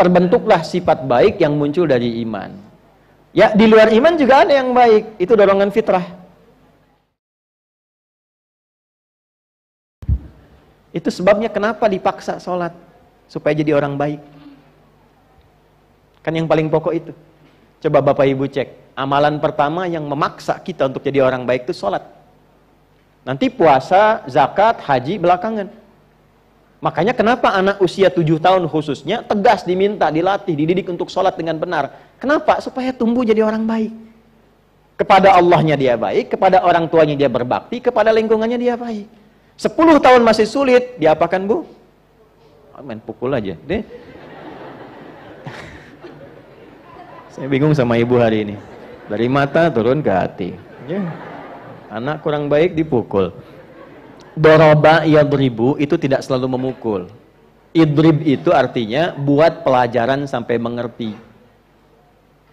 terbentuklah sifat baik yang muncul dari iman. Ya, di luar iman juga ada yang baik, itu dorongan fitrah. Itu sebabnya kenapa dipaksa sholat, supaya jadi orang baik. Kan yang paling pokok itu. Coba Bapak Ibu cek, amalan pertama yang memaksa kita untuk jadi orang baik itu sholat. Nanti puasa, zakat, haji belakangan. Makanya kenapa anak usia 7 tahun khususnya tegas diminta, dilatih, dididik untuk sholat dengan benar. Kenapa? Supaya tumbuh jadi orang baik. Kepada Allahnya dia baik, kepada orang tuanya dia berbakti, kepada lingkungannya dia baik. 10 tahun masih sulit, diapakan Bu? Main pukul aja. Deh. Saya bingung sama ibu hari ini. Dari mata turun ke hati. Ya. Anak kurang baik dipukul. Doroba yadribu itu tidak selalu memukul. Idrib itu artinya buat pelajaran sampai mengerti.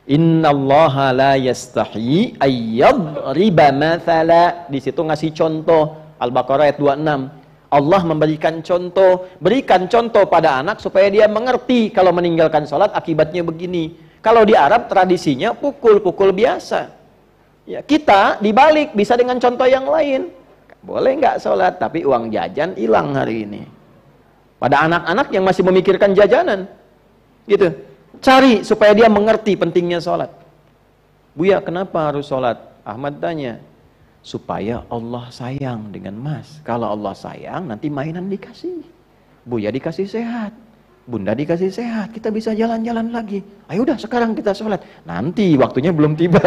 Innallaha la yastahi ayyadriba mathala. Di situ ngasih contoh. Al-Baqarah ayat 26. Allah memberikan contoh, berikan contoh pada anak supaya dia mengerti kalau meninggalkan sholat akibatnya begini. Kalau di Arab tradisinya pukul-pukul biasa. Ya, kita dibalik bisa dengan contoh yang lain. Boleh nggak sholat, tapi uang jajan hilang hari ini. Pada anak-anak yang masih memikirkan jajanan, gitu. Cari supaya dia mengerti pentingnya sholat. Buya, kenapa harus sholat? Ahmad tanya, supaya Allah sayang dengan Mas. Kalau Allah sayang, nanti mainan dikasih. Buya dikasih sehat, Bunda dikasih sehat, kita bisa jalan-jalan lagi. Ayo udah sekarang kita sholat. Nanti waktunya belum tiba.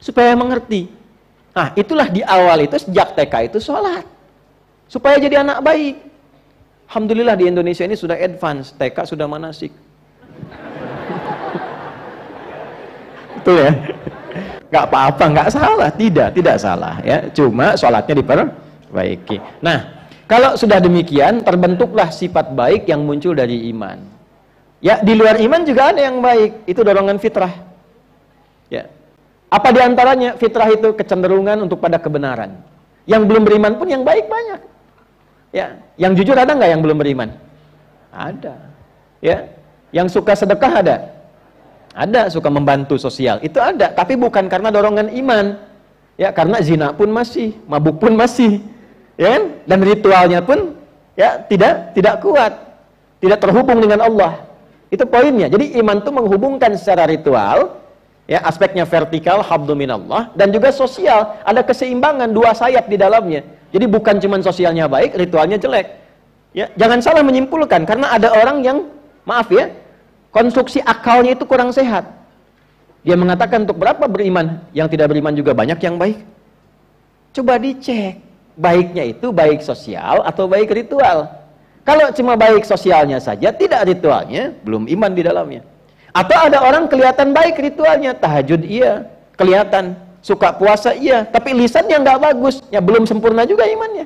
Supaya mengerti. Nah, itulah di awal itu sejak TK itu sholat. Supaya jadi anak baik. Alhamdulillah di Indonesia ini sudah advance, TK sudah manasik. Betul ya? Gak apa-apa, gak salah, tidak salah ya. Cuma sholatnya diperbaiki. Nah, kalau sudah demikian terbentuklah sifat baik yang muncul dari iman. Ya, di luar iman juga ada yang baik, itu dorongan fitrah. Ya. Apa diantaranya? Fitrah itu kecenderungan untuk pada kebenaran. Yang belum beriman pun yang baik banyak. Ya, yang jujur ada nggak yang belum beriman? Ada. Ya, yang suka sedekah ada. Ada, suka membantu sosial. Itu ada, tapi bukan karena dorongan iman. Ya, karena zina pun masih, mabuk pun masih. Ya kan? Dan ritualnya pun ya tidak kuat. Tidak terhubung dengan Allah. Itu poinnya. Jadi iman itu menghubungkan secara ritual. Ya, aspeknya vertikal, habdu minallah, dan juga sosial, ada keseimbangan dua sayap di dalamnya. Jadi bukan cuma sosialnya baik, ritualnya jelek. Ya, jangan salah menyimpulkan karena ada orang yang maaf ya, konstruksi akalnya itu kurang sehat. Dia mengatakan untuk berapa beriman, yang tidak beriman juga banyak yang baik. Coba dicek, baiknya itu baik sosial atau baik ritual. Kalau cuma baik sosialnya saja, tidak ritualnya, belum iman di dalamnya. Atau ada orang kelihatan baik ritualnya, tahajud iya, kelihatan, suka puasa iya, tapi lisannya nggak bagus, ya belum sempurna juga imannya.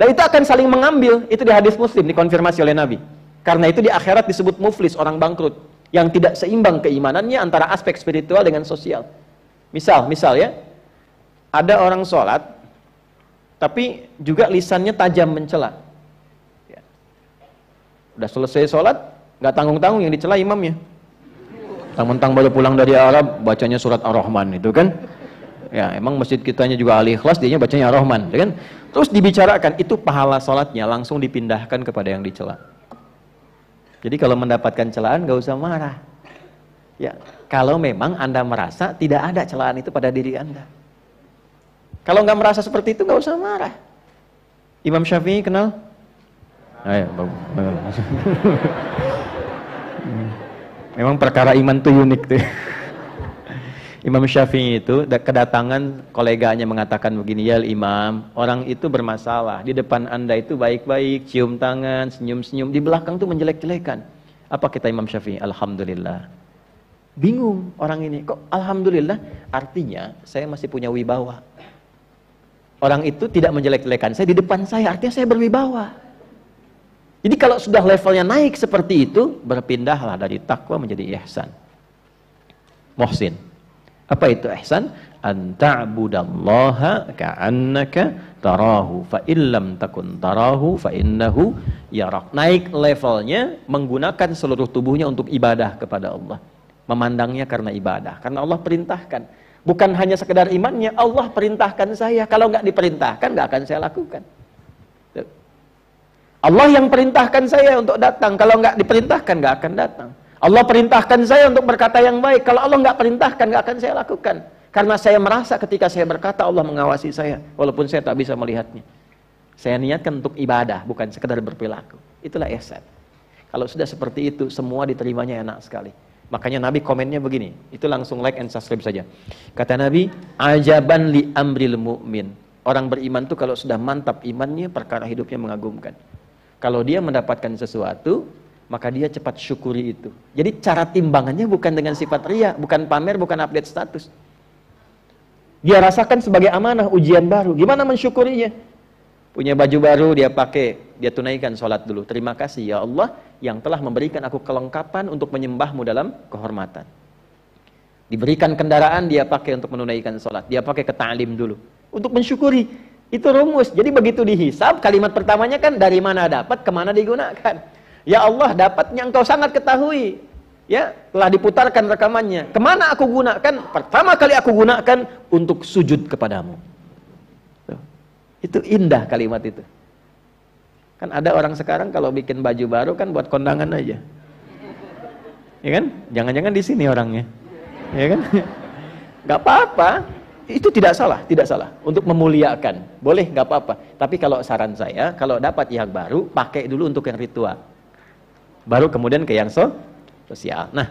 Dan itu akan saling mengambil, itu di hadis Muslim, dikonfirmasi oleh Nabi. Karena itu di akhirat disebut muflis, orang bangkrut, yang tidak seimbang keimanannya antara aspek spiritual dengan sosial. Misal ya, ada orang sholat, tapi juga lisannya tajam mencela. Ya. Udah selesai sholat, nggak tanggung-tanggung yang dicela imamnya. Mentang-mentang baru pulang dari Arab, bacanya surat Ar-Rahman itu kan. Ya, emang masjid kitanya juga ahli ikhlas, dianya bacanya Ar-Rahman, ya kan? Terus dibicarakan, itu pahala sholatnya langsung dipindahkan kepada yang dicela. Jadi kalau mendapatkan celaan, nggak usah marah. Ya, kalau memang Anda merasa tidak ada celaan itu pada diri Anda. Kalau nggak merasa seperti itu, nggak usah marah. Imam Syafi'i kenal? Ayo, bagus. Memang perkara iman itu unik tuh. Imam Syafi'i itu kedatangan koleganya mengatakan begini, ya Imam, orang itu bermasalah, di depan Anda itu baik-baik, cium tangan, senyum-senyum, di belakang tuh menjelek-jelekan. Apa kata Imam Syafi'i? Alhamdulillah. Bingung orang ini, kok alhamdulillah? Artinya saya masih punya wibawa. Orang itu tidak menjelek-jelekan saya di depan saya, artinya saya berwibawa. Jadi kalau sudah levelnya naik seperti itu, berpindahlah dari takwa menjadi ihsan. Muhsin. Apa itu ihsan? an ta'budallaha ka'annaka tarahu fa illam takun tarahu fa innahu yarak. Naik levelnya menggunakan seluruh tubuhnya untuk ibadah kepada Allah. Memandangnya karena ibadah, karena Allah perintahkan. Bukan hanya sekedar imannya, Allah perintahkan saya. Kalau nggak diperintahkan, nggak akan saya lakukan. Allah yang perintahkan saya untuk datang. Kalau nggak diperintahkan, nggak akan datang. Allah perintahkan saya untuk berkata yang baik. Kalau Allah nggak perintahkan, nggak akan saya lakukan. Karena saya merasa ketika saya berkata, Allah mengawasi saya. Walaupun saya tak bisa melihatnya. Saya niatkan untuk ibadah, bukan sekedar berperilaku. Itulah ihsan. Kalau sudah seperti itu, semua diterimanya enak sekali. Makanya Nabi komennya begini, itu langsung like and subscribe saja. Kata Nabi, ajaban li amril mu'min. Orang beriman tuh kalau sudah mantap imannya, perkara hidupnya mengagumkan. Kalau dia mendapatkan sesuatu, maka dia cepat syukuri itu. Jadi cara timbangannya bukan dengan sifat ria, bukan pamer, bukan update status. Dia rasakan sebagai amanah, ujian baru. Gimana mensyukurinya? Punya baju baru dia pakai, dia tunaikan sholat dulu. Terima kasih ya Allah yang telah memberikan aku kelengkapan untuk menyembahmu dalam kehormatan. Diberikan kendaraan dia pakai untuk menunaikan sholat. Dia pakai ke ta'lim dulu. Untuk mensyukuri. Itu rumus. Jadi begitu dihisab, kalimat pertamanya kan dari mana dapat, kemana digunakan. Ya Allah, dapatnya engkau sangat ketahui. Ya, telah diputarkan rekamannya. Kemana aku gunakan? Pertama kali aku gunakan untuk sujud kepadamu. Itu indah kalimat itu. Kan ada orang sekarang kalau bikin baju baru kan buat kondangan aja. Ya kan? Jangan-jangan di sini orangnya. Ya kan? Gak apa-apa. Itu tidak salah, tidak salah. Untuk memuliakan. Boleh, gak apa-apa. Tapi kalau saran saya, kalau dapat yang baru, pakai dulu untuk yang ritual. Baru kemudian ke yang sosial. Nah,